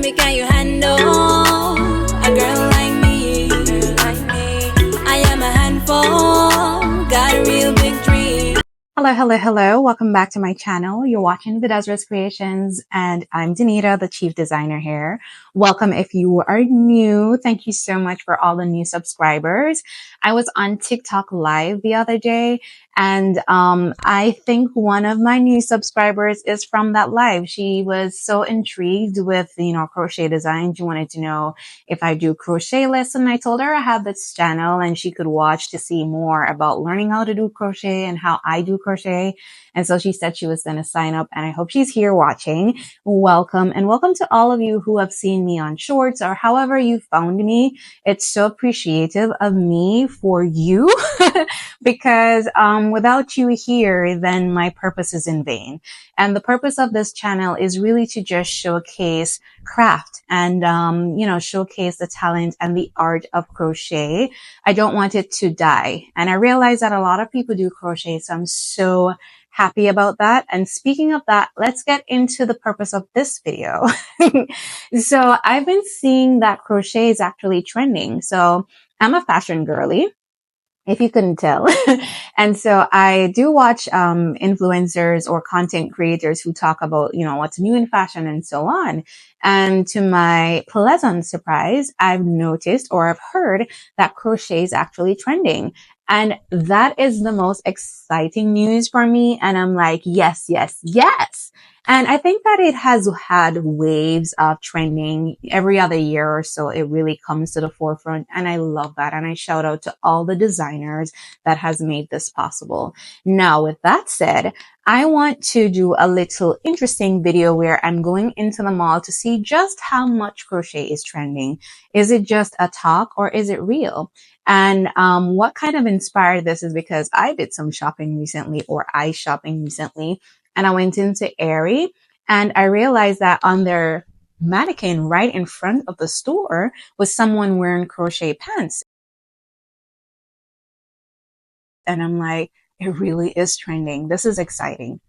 me, can you handle a girl like me? I am a handful, got a real big dream. Hello. Welcome back to my channel. You're watching Vidazra's Creations, and I'm Danita, the chief designer here. Welcome if you are new. Thank you so much for all the new subscribers. I was on TikTok live the other day, and I think one of my new subscribers is from that live. She was so intrigued with, crochet design. She wanted to know if I do crochet lesson. I told her I have this channel and she could watch to see more about learning how to do crochet and how I do crochet. And so she said she was going to sign up, and I hope she's here watching. Welcome, and welcome to all of you who have seen me on shorts or however you found me. It's so appreciative of me for you because without you here, then my purpose is in vain. And the purpose of this channel is really to just showcase craft and, showcase the talent and the art of crochet. I don't want it to die. And I realize that a lot of people do crochet, so I'm so happy about that. And speaking of that, let's get into the purpose of this video. So I've been seeing that crochet is actually trending. So I'm a fashion girly, if you couldn't tell. And so I do watch influencers or content creators who talk about, what's new in fashion and so on. And to my pleasant surprise, I've noticed or I've heard that crochet is actually trending. And that is the most exciting news for me. And I'm like, yes. And I think that it has had waves of trending every other year or so. It really comes to the forefront. And I love that. And I shout out to all the designers that has made this possible. Now, with that said, I want to do a little interesting video where I'm going into the mall to see just how much crochet is trending. Is it just a talk or is it real? And what kind of inspired this is because I did some shopping recently, or I shopping recently, and I went into Aerie and I realized that on their mannequin right in front of the store was someone wearing crochet pants. And I'm like, it really is trending. This is exciting.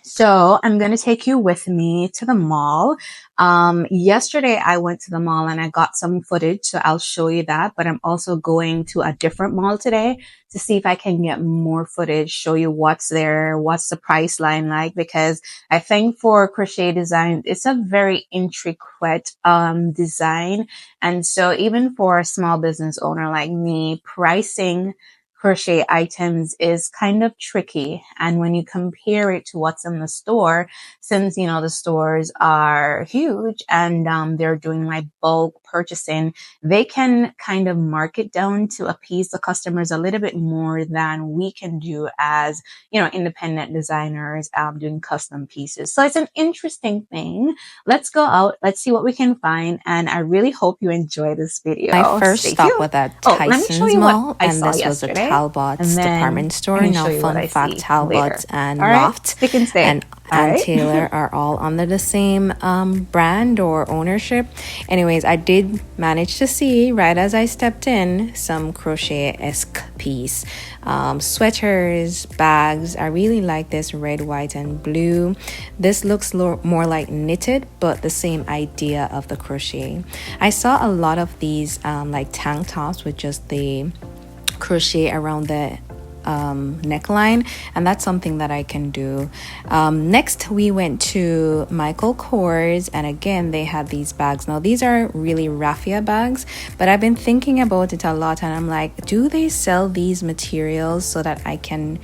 So I'm going to take you with me to the mall. Yesterday I went to the mall and I got some footage, so I'll show you that, but I'm also going to a different mall today to see if I can get more footage, show you what's there, what's the price line like, because I think for crochet design, it's a very intricate, design. And so even for a small business owner like me, pricing crochet items is kind of tricky. And when you compare it to what's in the store, since, the stores are huge and they're doing like bulk purchasing, they can kind of mark it down to appease the customers a little bit more than we can do as, independent designers doing custom pieces. So it's an interesting thing. Let's go out. Let's see what we can find. And I really hope you enjoy this video. My first stop was at Tyson's Mall, and this was a Talbot's department store. Now, fun fact, Talbot and Loft and Ann Taylor are all under the same brand or ownership. Anyways, I did manage to see, right as I stepped in, some crochet-esque piece. Sweaters, bags. I really like this red, white, and blue. This looks more like knitted, but the same idea of the crochet. I saw a lot of these like tank tops with just the crochet around the neckline, and that's something that I can do. Next we went to Michael Kors, and again they had these bags. Now these are really raffia bags, but I've been thinking about it a lot, and I'm like, do they sell these materials so that I can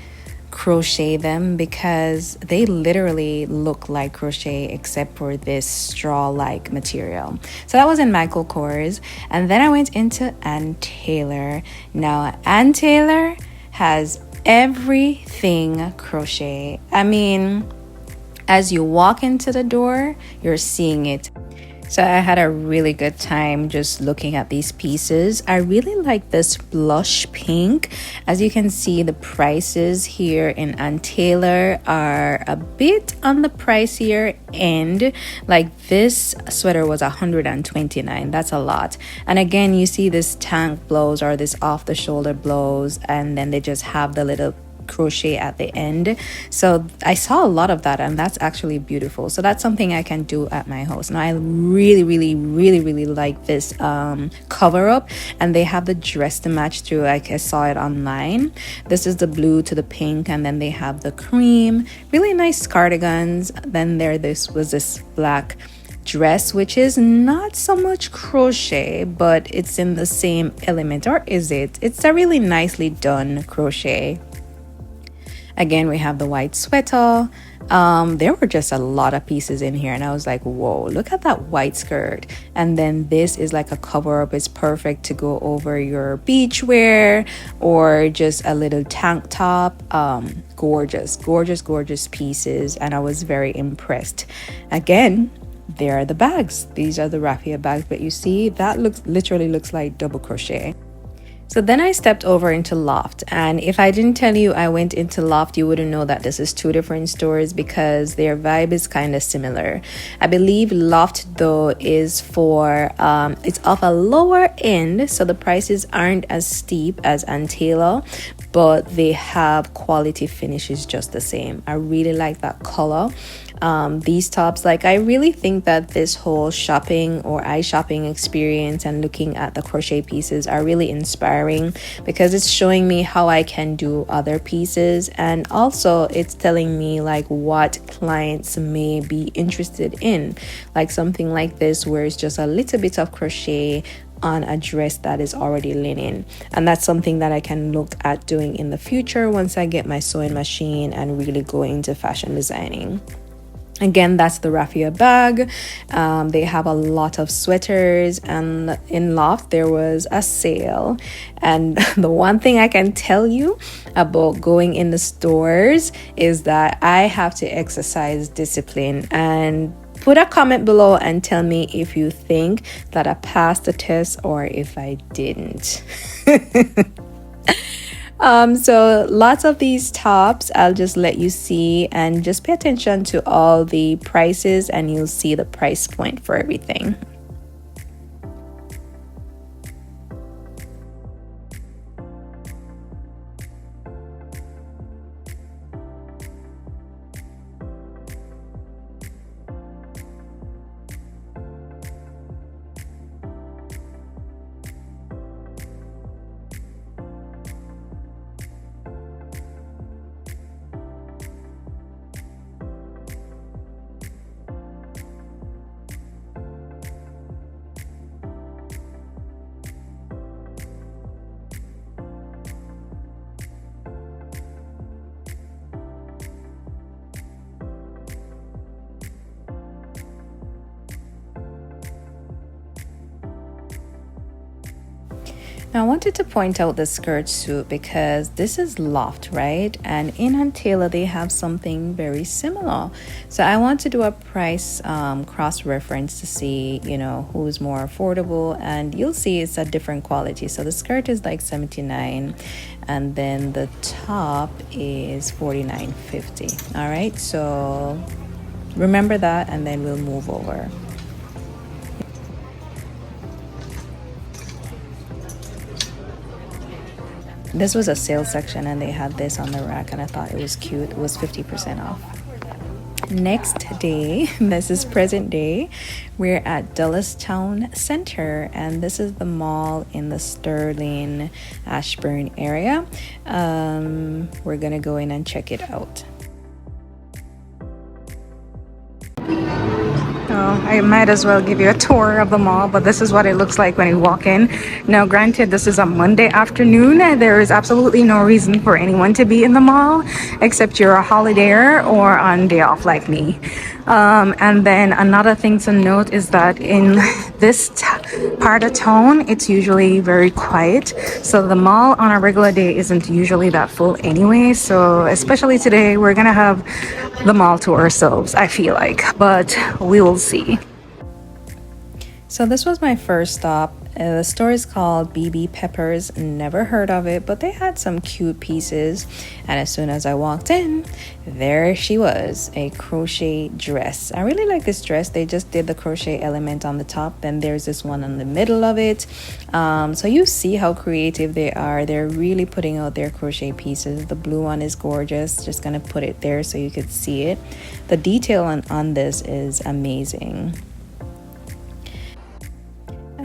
crochet them? Because they literally look like crochet except for this straw like material. So that was in Michael Kors, and then I went into Ann Taylor. Now Ann Taylor has everything crochet. I mean, as you walk into the door, you're seeing it. So I had a really good time just looking at these pieces. I really like this blush pink. As you can see, the prices here in Ann Taylor are a bit on the pricier end. Like this sweater was $129. That's a lot. And again, you see this tank blouse or this off the shoulder blouse, and then they just have the little crochet at the end. So I saw a lot of that, and that's actually beautiful. So that's something I can do at my house. Now I really like this cover up, and they have the dress to match through. Like I saw it online. This is the blue to the pink, and then they have the cream, really nice cardigans. Then this black dress, which is not so much crochet, but it's in the same element. Or is it? It's a really nicely done crochet. Again, we have the white sweater. There were just a lot of pieces in here, and I was like, whoa, look at that white skirt. And then this is like a cover up. It's perfect to go over your beach wear or just a little tank top. Gorgeous pieces, and I was very impressed. Again, there are the bags. These are the raffia bags, but you see that literally looks like double crochet. So then I stepped over into Loft, and if I didn't tell you I went into Loft, you wouldn't know that this is two different stores because their vibe is kind of similar. I believe Loft though is for it's of a lower end, so the prices aren't as steep as Taylor, but they have quality finishes just the same. I really like that color. These tops, like, I really think that this whole shopping or shopping experience and looking at the crochet pieces are really inspiring because it's showing me how I can do other pieces, and also it's telling me like what clients may be interested in, like something like this where it's just a little bit of crochet on a dress that is already linen. And that's something that I can look at doing in the future once I get my sewing machine and really go into fashion designing. Again, that's the raffia bag. They have a lot of sweaters, and in Loft there was a sale. And the one thing I can tell you about going in the stores is that I have to exercise discipline. And put a comment below and tell me if you think that I passed the test or if I didn't. So lots of these tops I'll just let you see, and just pay attention to all the prices and you'll see the price point for everything. Now, I wanted to point out the skirt suit because this is Loft, right? And in Taylor they have something very similar. So I want to do a price cross-reference to see, you know, who's more affordable, and you'll see it's a different quality. So the skirt is like $79, and then the top is $49.50. All right, so remember that, and then we'll move over. This was a sale section, and they had this on the rack, and I thought it was cute. It was 50% off. Next day, this is present day, we're at Dulles Town Center, and this is the mall in the Sterling Ashburn area. We're gonna go in and check it out. I might as well give you a tour of the mall, but this is what it looks like when you walk in. Now, granted, this is a Monday afternoon. There is absolutely no reason for anyone to be in the mall except you're a holidayer or on day off like me. And then another thing to note is that in this part of town, it's usually very quiet. So the mall on a regular day isn't usually that full anyway. So especially today, we're gonna have the mall to ourselves, I feel like, but we will see. So this was my first stop. The store is called BB Peppers. Never heard of it, but they had some cute pieces. And as soon as I walked in, there she was, a crochet dress. I really like this dress. They just did the crochet element on the top. Then there's this one in the middle of it. So you see how creative they are. They're really putting out their crochet pieces. The blue one is gorgeous. Just gonna put it there so you could see it. The detail on this is amazing.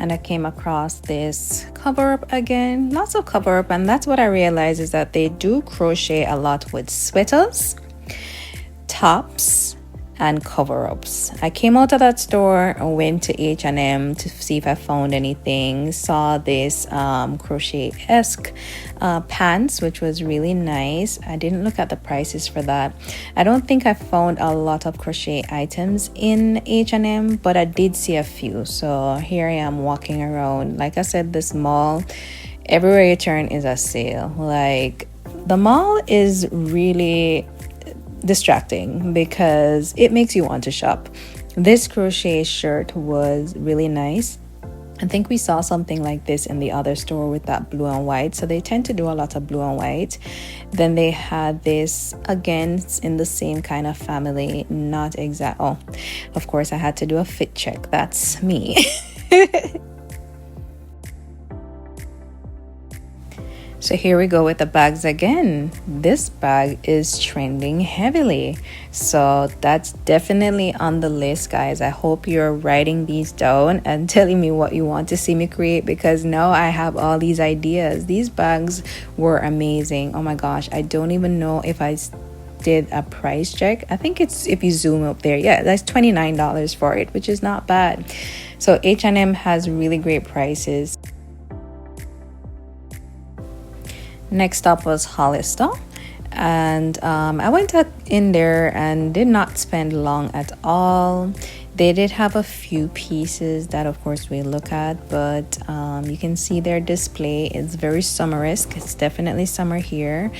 And I came across this cover up again, lots of cover up, and that's what I realized is that they do crochet a lot with sweaters, tops, and cover-ups. I came out of that store and went to H&M to see if I found anything. Saw this crochet-esque pants, which was really nice. I didn't look at the prices for that. I don't think I found a lot of crochet items in H&M, but I did see a few. So here I am walking around. Like I said, this mall, everywhere you turn is a sale. Like, the mall is really distracting because it makes you want to shop. This crochet shirt was really nice. I think we saw something like this in the other store with that blue and white. So they tend to do a lot of blue and white. Then they had this again in the same kind of family, not exact. Oh, of course I had to do a fit check. That's me. So here we go with the bags again. This bag is trending heavily. So that's definitely on the list, guys. I hope you're writing these down and telling me what you want to see me create, because now I have all these ideas. These bags were amazing. Oh my gosh, I don't even know if I did a price check. I think it's, if you zoom up there, yeah, that's $29 for it, which is not bad. So H&M has really great prices. Next up was Hollister, and I went in there and did not spend long at all. They did have a few pieces that of course we look at, but you can see their display. It's very summer-esque. It's definitely summer here.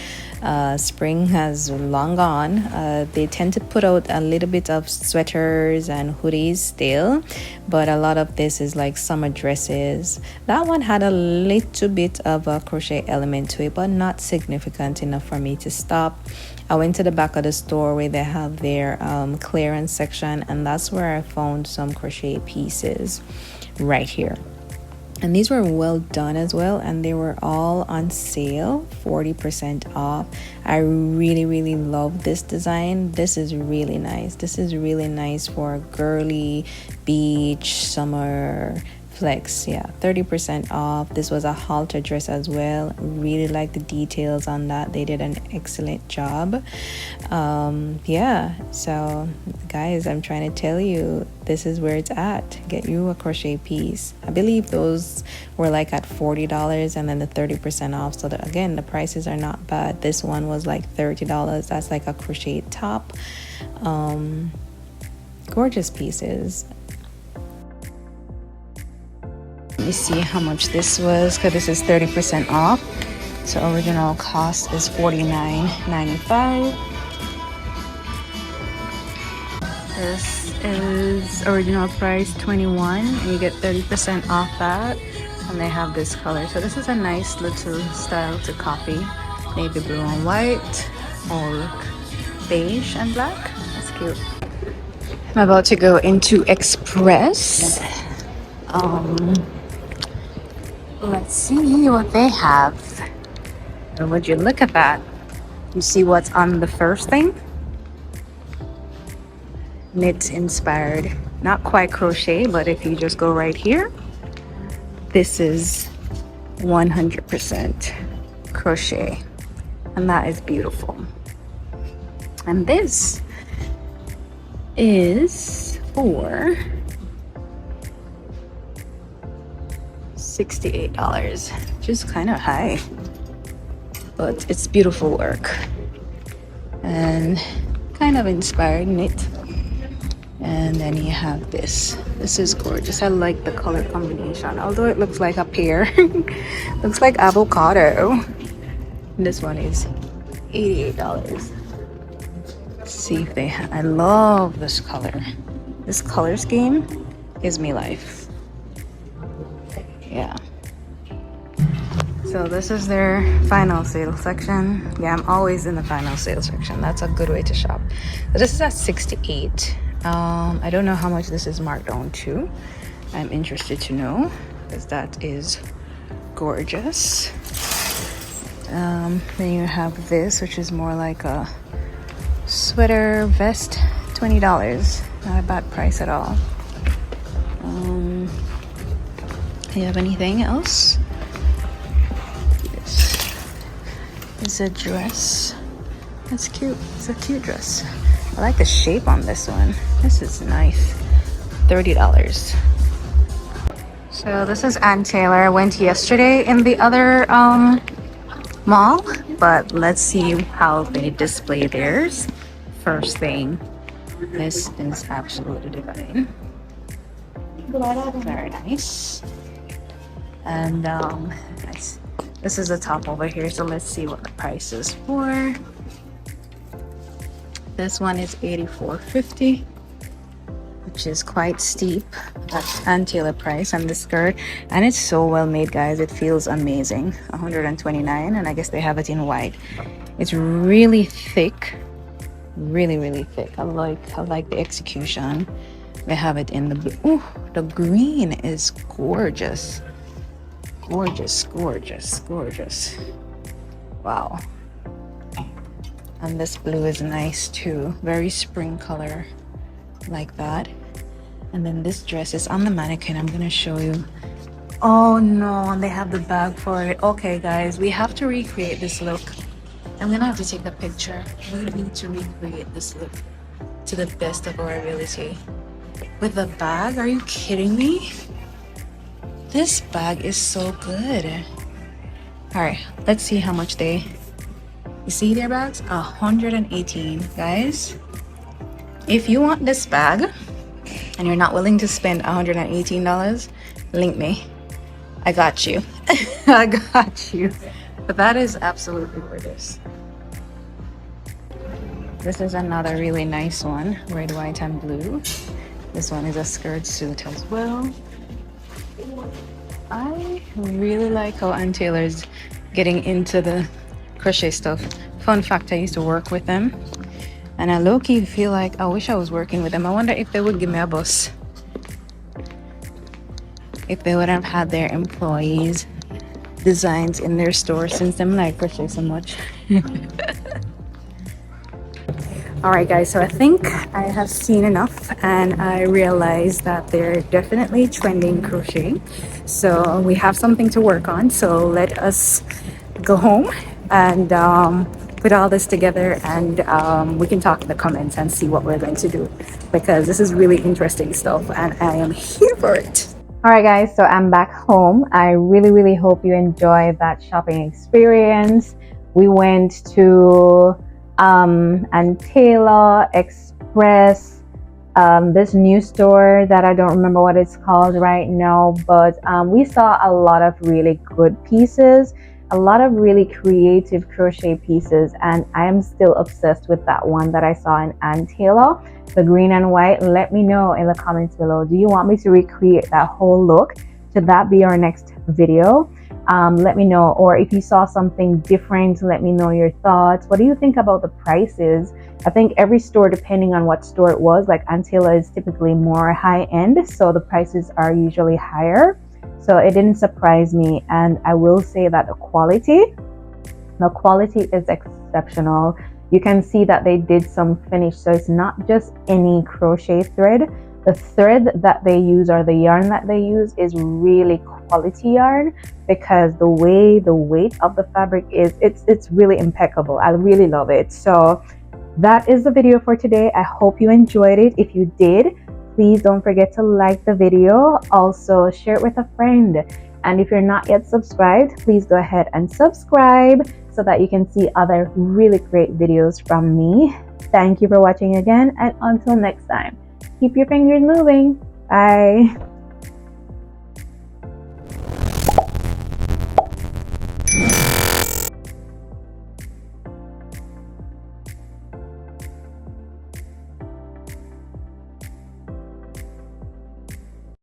Spring has long gone. They tend to put out a little bit of sweaters and hoodies still, but a lot of this is like summer dresses. That one had a little bit of a crochet element to it, but not significant enough for me to stop. I went to the back of the store where they have their clearance section, and that's where I found some crochet pieces right here. And these were well done as well, and they were all on sale, 40% off. I really love this design. This is really nice. This is really nice for girly beach summer flex. Yeah, 30% off. This was a halter dress as well. Really like the details on that. They did an excellent job. Yeah, so guys, I'm trying to tell you, this is where it's at. Get you a crochet piece. I believe those were like at $40 and then the 30% off. So again, the prices are not bad. This one was like $30. That's like a crochet top. Gorgeous pieces. Let me see how much this was, because this is 30% off. So original cost is $49.95. This is original price $21, and you get 30% off that. And they have this color. So this is a nice little style to copy. Navy blue and white, or beige and black. That's cute. I'm about to go into Express. Let's see what they have. And would you look at that? You see what's on the first thing? Knit inspired. Not quite crochet, but if you just go right here, this is 100% crochet. And that is beautiful. And this is for $68, which is kind of high, but it's beautiful work and kind of inspired knit. And then you have this. This is gorgeous. I like the color combination, although it looks like a pear. Looks like avocado. This one is $88. Let's see if they have. I love this color. This color scheme gives me life. Yeah. So this is their final sale section. Yeah, I'm always in the final sale section. That's a good way to shop. So this is at 68. I don't know how much this is marked down to. I'm interested to know because that is gorgeous. Then you have this, which is more like a sweater vest, $20. Not a bad price at all. You have anything else? This is a dress. That's cute. It's a cute dress. I like the shape on this one. This is nice. $30. So this is Ann Taylor. I went yesterday in the other mall, but let's see how they display theirs. First thing, this is absolutely divine. Very nice. And nice. This is the top over here, so let's see what the price is for. This one is $84.50, which is quite steep. That's Ann Taylor price. And the skirt, and it's so well made, guys. It feels amazing. $129, and I guess they have it in white. It's really thick, really thick. I like the execution. They have it in the ooh, the green is gorgeous. Gorgeous. Wow. And this blue is nice too. Very spring color, like that. And then this dress is on the mannequin. I'm gonna show you. Oh no, and they have the bag for it. Okay guys, we have to recreate this look. I'm gonna have to take a picture. We need to recreate this look to the best of our ability. With the bag, are you kidding me? This bag is so good. All right, let's see how much you see their bags? 118, guys. If you want this bag and you're not willing to spend $118, link me. I got you. I got you. But that is absolutely gorgeous. This is another really nice one, red, white, and blue. This one is a skirt suit as well. I really like how Ann Taylor's getting into the crochet stuff. Fun fact, I used to work with them, and I low-key feel like I wish I was working with them. I wonder if they would give me a bus, if they would have had their employees designs in their store, since I'm like crochet so much. All right guys, so I think I have seen enough, and I realized that they're definitely trending crochet, so we have something to work on. So let us go home and put all this together, and we can talk in the comments and see what we're going to do, because this is really interesting stuff and I am here for it. All right guys, so I'm back home. I really hope you enjoyed that shopping experience. We went to Ann Taylor Express, this new store that I don't remember what it's called right now, but we saw a lot of really good pieces, a lot of really creative crochet pieces, and I am still obsessed with that one that I saw in Ann Taylor, the green and white. Let me know in the comments below, do you want me to recreate that whole look? Should that be our next video? Let me know. Or if you saw something different, let me know your thoughts. What do you think about the prices? I think every store, depending on what store it was, like Ann Taylor is typically more high end, so the prices are usually higher. So it didn't surprise me, and I will say that the quality is exceptional. You can see that they did some finish, so it's not just any crochet thread. The thread that they use, or the yarn that they use, is really quality yarn, because the way the weight of the fabric is, it's really impeccable. I really love it. So that is the video for today. I hope you enjoyed it. If you did, please don't forget to like the video. Also share it with a friend, and if you're not yet subscribed, please go ahead and subscribe so that you can see other really great videos from me. Thank you for watching again, and until next time, keep your fingers moving. Bye.